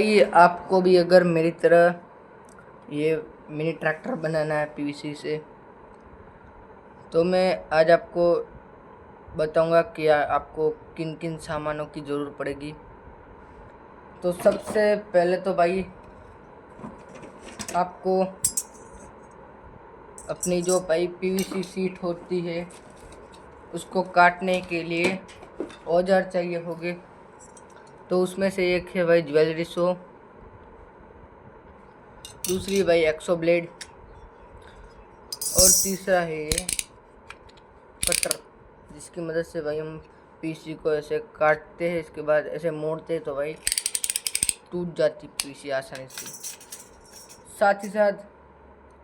भाई आपको भी अगर मेरी तरह ये मिनी ट्रैक्टर बनाना है पीवीसी से, तो मैं आज आपको बताऊंगा कि आपको किन किन सामानों की ज़रूरत पड़ेगी। तो सबसे पहले तो भाई आपको अपनी जो भाई पीवीसी शीट होती है उसको काटने के लिए औजार चाहिए होंगे। तो उसमें से एक है भाई ज्वेलरी शो, दूसरी भाई एक्सो ब्लेड और तीसरा है ये कटर, जिसकी मदद से भाई हम पीसी को ऐसे काटते हैं, इसके बाद ऐसे मोड़ते हैं तो भाई टूट जाती पीसी आसानी से। साथ ही साथ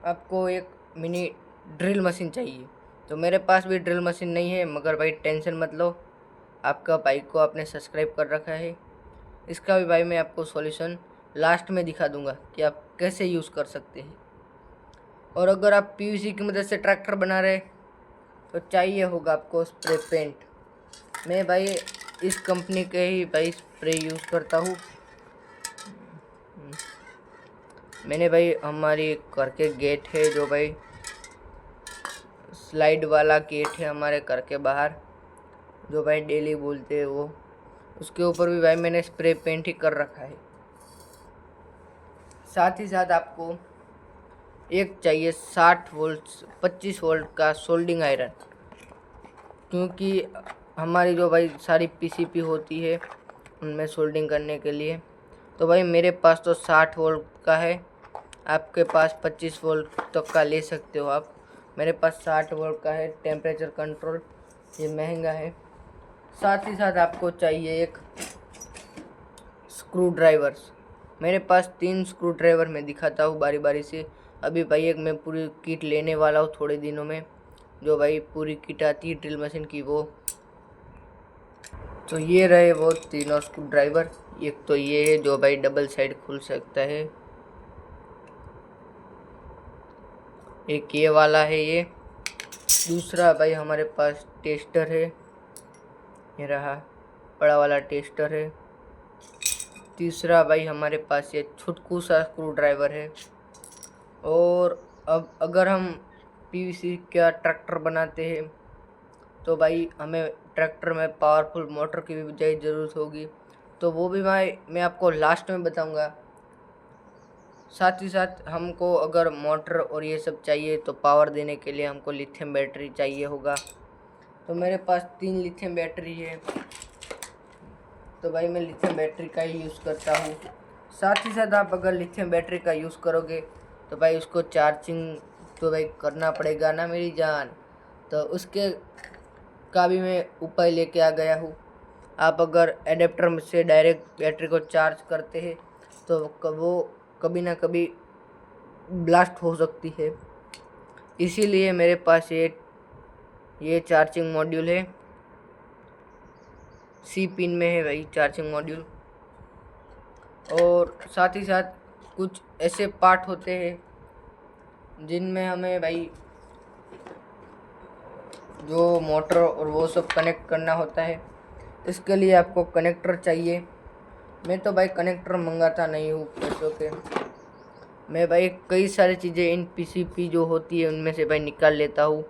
आपको एक मिनी ड्रिल मशीन चाहिए। तो मेरे पास भी ड्रिल मशीन नहीं है, मगर भाई टेंशन मत लो, आपका भाई को आपने सब्सक्राइब कर रखा है। इसका भी भाई मैं आपको सॉल्यूशन लास्ट में दिखा दूंगा कि आप कैसे यूज़ कर सकते हैं। और अगर आप पीवीसी की मदद से ट्रैक्टर बना रहे तो चाहिए होगा आपको स्प्रे पेंट। मैं भाई इस कंपनी के ही भाई स्प्रे यूज़ करता हूँ। मैंने भाई हमारी घर के गेट है जो भाई स्लाइड वाला गेट है हमारे घर के बाहर, जो भाई डेली बोलते हैं वो, उसके ऊपर भी भाई मैंने स्प्रे पेंट ही कर रखा है। साथ ही साथ आपको एक चाहिए 60 वोल्ट 25 वोल्ट का सोल्डिंग आयरन, क्योंकि हमारी जो भाई सारी पीसीपी होती है उनमें सोल्डिंग करने के लिए। तो भाई मेरे पास तो 60 वोल्ट का है, आपके पास 25 वोल्ट तक का ले सकते हो आप। मेरे पास 60 वोल्ट का है, टेम्परेचर कंट्रोल, ये महंगा है। साथ ही साथ आपको चाहिए एक स्क्रू ड्राइवर्स। मेरे पास 3 स्क्रू ड्राइवर मैं दिखाता हूँ बारी बारी से। अभी भाई एक मैं पूरी किट लेने वाला हूँ थोड़े दिनों में, जो भाई पूरी किट आती है ड्रिल मशीन की वो। तो ये रहे वो तीनों स्क्रू ड्राइवर। एक तो ये है जो भाई डबल साइड खुल सकता है, एक ये वाला है ये। दूसरा भाई हमारे पास टेस्टर है, ये रहा बड़ा वाला टेस्टर है। तीसरा भाई हमारे पास ये छुटकू सा स्क्रू ड्राइवर है। और अब अगर हम पीवीसी का ट्रैक्टर बनाते हैं तो भाई हमें ट्रैक्टर में पावरफुल मोटर की भी ज़रूरत होगी, तो वो भी मैं आपको लास्ट में बताऊंगा। साथ ही साथ हमको अगर मोटर और ये सब चाहिए तो पावर देने के लिए हमको लिथियम बैटरी चाहिए होगा। तो मेरे पास 3 लिथियम बैटरी है, तो भाई मैं लिथियम बैटरी का ही यूज़ करता हूँ। साथ ही साथ आप अगर लिथियम बैटरी का यूज़ करोगे तो भाई उसको चार्जिंग तो भाई करना पड़ेगा ना मेरी जान, तो उसके का भी मैं उपाय लेके आ गया हूँ। आप अगर एडेप्टर से डायरेक्ट बैटरी को चार्ज करते हैं तो वो कभी ना कभी ब्लास्ट हो सकती है, इसीलिए मेरे पास ये चार्जिंग मॉड्यूल है। सी पिन में है भाई चार्जिंग मॉड्यूल। और साथ ही साथ कुछ ऐसे पार्ट होते हैं जिनमें हमें भाई जो मोटर और वो सब कनेक्ट करना होता है, इसके लिए आपको कनेक्टर चाहिए। मैं तो भाई कनेक्टर मंगाता नहीं हूँ पैसों के, मैं भाई कई सारी चीज़ें इन पीसीपी जो होती है उनमें से भाई निकाल लेता हूँ।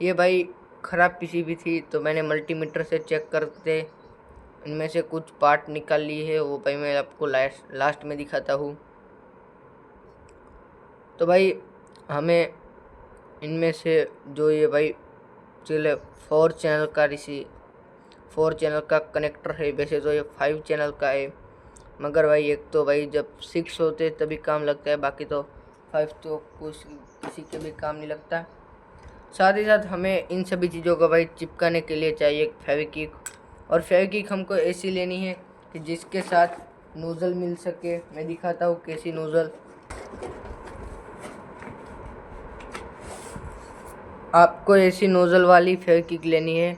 ये भाई ख़राब पीसीबी थी तो मैंने मल्टीमीटर से चेक करके इनमें से कुछ पार्ट निकाल लिए है, वो भाई मैं आपको लास्ट में दिखाता हूँ। तो भाई हमें इनमें से जो ये भाई चले 4 चैनल का 4 चैनल का कनेक्टर है, वैसे तो ये 5 चैनल का है, मगर भाई एक तो भाई जब 6 होते तभी काम लगता है, बाकी तो 5 तो कुछ किसी के भी काम नहीं लगता। साथ ही साथ हमें इन सभी चीज़ों को भाई चिपकाने के लिए चाहिए एक फेविक्विक, और फेविक्विक हमको ऐसी लेनी है कि जिसके साथ नोज़ल मिल सके। मैं दिखाता हूँ कैसी नोज़ल। आपको ऐसी नोज़ल वाली फेविक्विक लेनी है।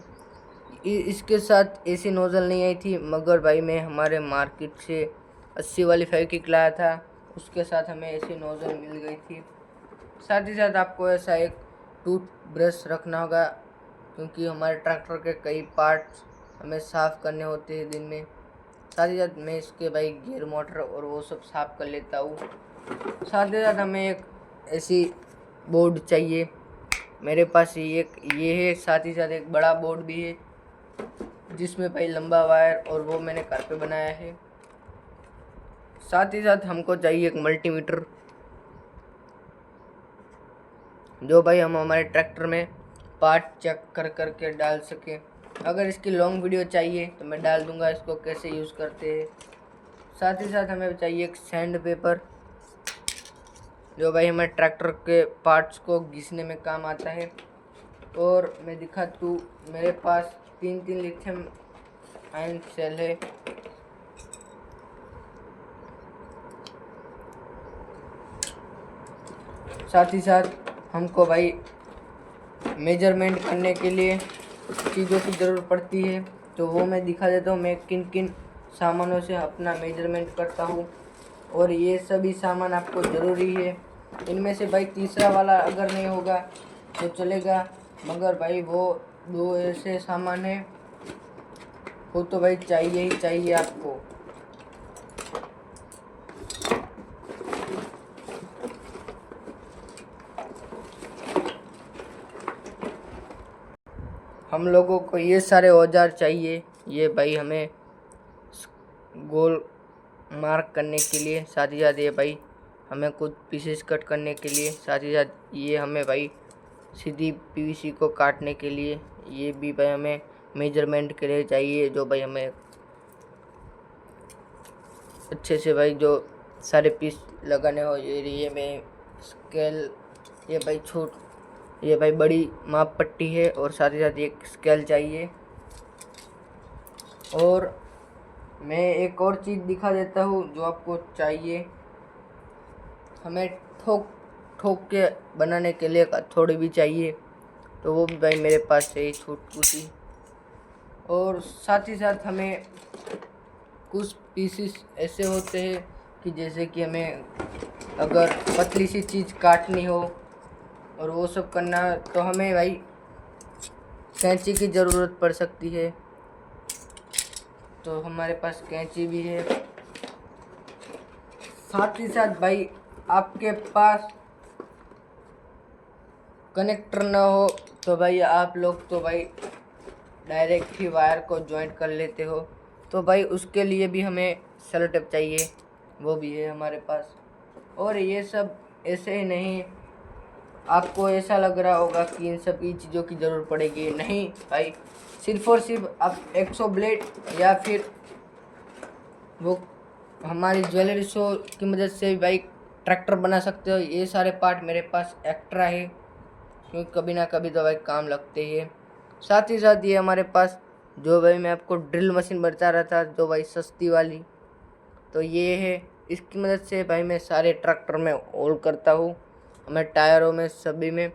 इसके साथ ऐसी नोज़ल नहीं आई थी, मगर भाई मैं हमारे मार्केट से 80 वाली फेविक्विक लाया था, उसके साथ हमें ऐसी नोज़ल मिल गई थी। साथ ही साथ आपको ऐसा एक टूथ ब्रश रखना होगा, क्योंकि हमारे ट्रैक्टर के कई पार्ट्स हमें साफ़ करने होते हैं दिन में। साथ ही साथ मैं इसके भाई गियर मोटर और वो सब साफ कर लेता हूँ। साथ ही साथ हमें एक ऐसी बोर्ड चाहिए, मेरे पास एक ये है, साथ ही साथ एक बड़ा बोर्ड भी है जिसमें भाई लंबा वायर और वो मैंने घर पे बनाया है। साथ ही साथ हमको चाहिए एक मल्टीमीटर जो भाई हम हमारे ट्रैक्टर में पार्ट चेक कर करके डाल सकें। अगर इसकी लॉन्ग वीडियो चाहिए तो मैं डाल दूंगा इसको कैसे यूज़ करते हैं। साथ ही साथ हमें चाहिए एक सैंड पेपर जो भाई हमारे ट्रैक्टर के पार्ट्स को घिसने में काम आता है। और मैं दिखा दूँ, मेरे पास 3 लिथियम आयन सेल है। साथ ही साथ हमको भाई मेजरमेंट करने के लिए चीज़ों की ज़रूरत पड़ती है, तो वो मैं दिखा देता हूँ मैं किन किन सामानों से अपना मेजरमेंट करता हूँ। और ये सभी सामान आपको ज़रूरी है। इनमें से भाई तीसरा वाला अगर नहीं होगा तो चलेगा, मगर भाई वो 2 ऐसे सामान हैं वो तो भाई चाहिए ही चाहिए आपको। हम लोगों को ये सारे औजार चाहिए, ये भाई हमें गोल मार्क करने के लिए, साथ ही साथ ये भाई हमें कुछ पीसेस कट करने के लिए, साथ ही साथ ये हमें भाई सीधी पीवीसी को काटने के लिए, ये भी भाई हमें मेजरमेंट के लिए चाहिए जो भाई हमें अच्छे से भाई जो सारे पीस लगाने हो। ये मैं स्केल, ये भाई ये भाई बड़ी माप पट्टी है और साथ ही साथ एक स्केल चाहिए। और मैं एक और चीज़ दिखा देता हूँ जो आपको चाहिए, हमें ठोक ठोक के बनाने के लिए हथौड़ी भी चाहिए, तो वो भी भाई मेरे पास है छोटी सी। और साथ ही साथ हमें कुछ पीसेस ऐसे होते हैं कि जैसे कि हमें अगर पतली सी चीज़ काटनी हो और वो सब करना है तो हमें भाई कैंची की ज़रूरत पड़ सकती है, तो हमारे पास कैंची भी है। साथ ही साथ भाई आपके पास कनेक्टर ना हो तो भाई आप लोग तो भाई डायरेक्ट ही वायर को जॉइंट कर लेते हो, तो भाई उसके लिए भी हमें सेलो टेप चाहिए, वो भी है हमारे पास। और ये सब ऐसे ही नहीं, आपको ऐसा लग रहा होगा कि इन सभी चीज़ों की ज़रूरत पड़ेगी, नहीं भाई, सिर्फ और सिर्फ आप 100 ब्लेड या फिर वो हमारी ज्वेलरी शो की मदद से भाई ट्रैक्टर बना सकते हो। ये सारे पार्ट मेरे पास एक्स्ट्रा है क्योंकि कभी ना कभी तो भाई काम लगते ही है। साथ ही साथ ये हमारे पास जो भाई मैं आपको ड्रिल मशीन बता रहा था जो भाई सस्ती वाली, तो ये है, इसकी मदद से भाई मैं सारे ट्रैक्टर में होल करता हूँ, हमें टायरों में सभी में।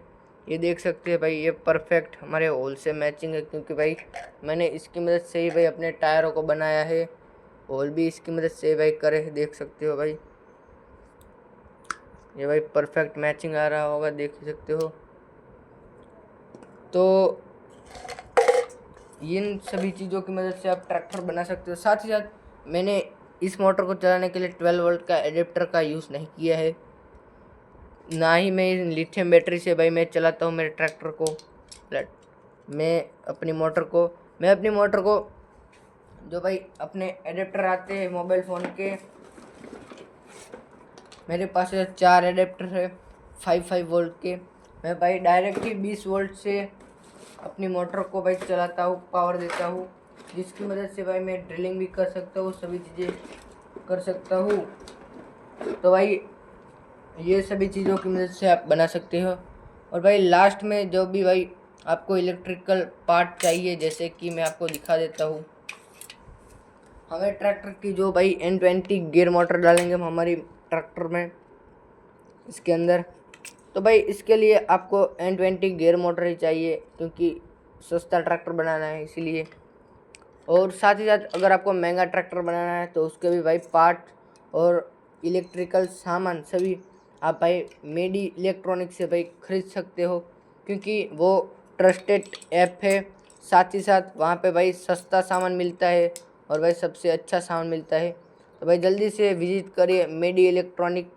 ये देख सकते हैं भाई ये परफेक्ट हमारे होल से मैचिंग है क्योंकि भाई मैंने इसकी मदद से ही भाई अपने टायरों को बनाया है, होल भी इसकी मदद से भाई करे, देख सकते हो भाई ये भाई परफेक्ट मैचिंग आ रहा होगा, देख सकते हो। तो इन सभी चीज़ों की मदद से आप ट्रैक्टर बना सकते हो। साथ ही साथ मैंने इस मोटर को चलाने के लिए 12 वोल्ट का एडेप्टर का यूज़ नहीं किया है, ना ही मैं लिथियम बैटरी से भाई मैं चलाता हूँ मेरे ट्रैक्टर को। मैं अपनी मोटर को जो भाई अपने एडेप्टर आते हैं मोबाइल फ़ोन के, मेरे पास 4 एडेप्टर है 5 वोल्ट के, मैं भाई डायरेक्ट ही 20 वोल्ट से अपनी मोटर को भाई चलाता हूँ, पावर देता हूँ, जिसकी मदद से भाई मैं ड्रिलिंग भी कर सकता हूँ, सभी चीज़ें कर सकता हूँ। तो भाई ये सभी चीज़ों की मदद से आप बना सकते हो। और भाई लास्ट में जो भी भाई आपको इलेक्ट्रिकल पार्ट चाहिए, जैसे कि मैं आपको दिखा देता हूँ, हमें ट्रैक्टर की जो भाई N20 गियर मोटर डालेंगे हम हमारी ट्रैक्टर में इसके अंदर, तो भाई इसके लिए आपको N20 गियर मोटर ही चाहिए क्योंकि सस्ता ट्रैक्टर बनाना है इसीलिए। और साथ ही साथ अगर आपको महंगा ट्रैक्टर बनाना है तो उसके भी भाई पार्ट और इलेक्ट्रिकल सामान सभी आप भाई मेडी इलेक्ट्रॉनिक से भाई खरीद सकते हो क्योंकि वो ट्रस्टेड ऐप है। साथ ही साथ वहाँ पे भाई सस्ता सामान मिलता है और भाई सबसे अच्छा साउंड मिलता है। तो भाई जल्दी से विजिट करिए मेडी इलेक्ट्रॉनिक।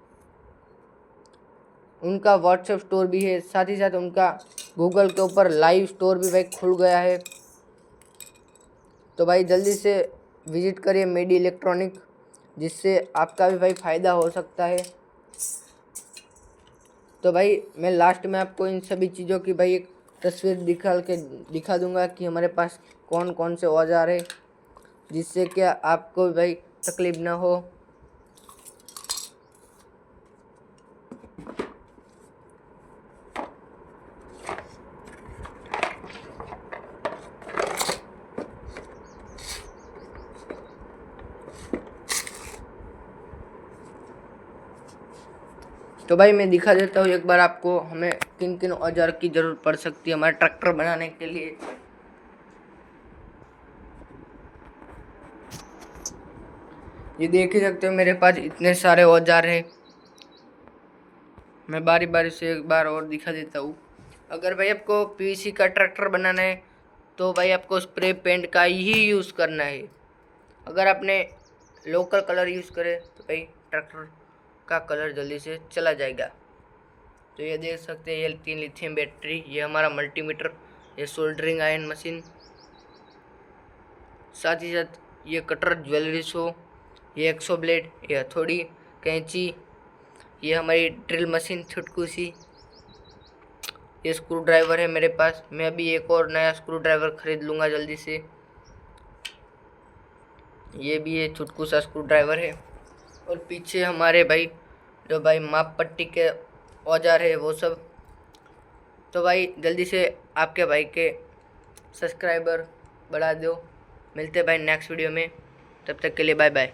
उनका व्हाट्सएप स्टोर भी है, साथ ही साथ उनका गूगल के ऊपर लाइव स्टोर भी भाई खुल गया है। तो भाई जल्दी से विजिट करिए मेडी इलेक्ट्रॉनिक, जिससे आपका भी भाई फ़ायदा हो सकता है। तो भाई मैं लास्ट में आपको इन सभी चीज़ों की भाई एक तस्वीर दिखा दूंगा कि हमारे पास कौन कौन से औजार है, जिससे क्या आपको भाई तकलीफ ना हो। तो भाई मैं दिखा देता हूँ एक बार आपको हमें किन किन औजार की ज़रूरत पड़ सकती है हमारे ट्रैक्टर बनाने के लिए। ये देख ही सकते हो मेरे पास इतने सारे औजार हैं। मैं बारी बारी से एक बार और दिखा देता हूँ। अगर भाई आपको पीवीसी का ट्रैक्टर बनाना है तो भाई आपको स्प्रे पेंट का ही यूज़ करना है। अगर आपने लोकल कलर यूज़ करे तो भाई ट्रैक्टर का कलर जल्दी से चला जाएगा। तो ये देख सकते हैं, ये 3 लिथियम बैटरी, ये हमारा मल्टीमीटर, ये सोल्डरिंग आयरन मशीन, साथ ही साथ ये कटर ज्वेलरी शो, ये एक्सो ब्लेड, ये हथौड़ी, कैंची, ये हमारी ड्रिल मशीन छुटकू सी, ये स्क्रू ड्राइवर है मेरे पास। मैं अभी एक और नया स्क्रू ड्राइवर खरीद लूँगा जल्दी से। ये भी ये छुटकू सा स्क्रू ड्राइवर है। और पीछे हमारे भाई जो भाई माप पट्टी के औजार है वो सब। तो भाई जल्दी से आपके भाई के सब्सक्राइबर बढ़ा दो। मिलते हैं भाई नेक्स्ट वीडियो में, तब तक के लिए बाय बाय।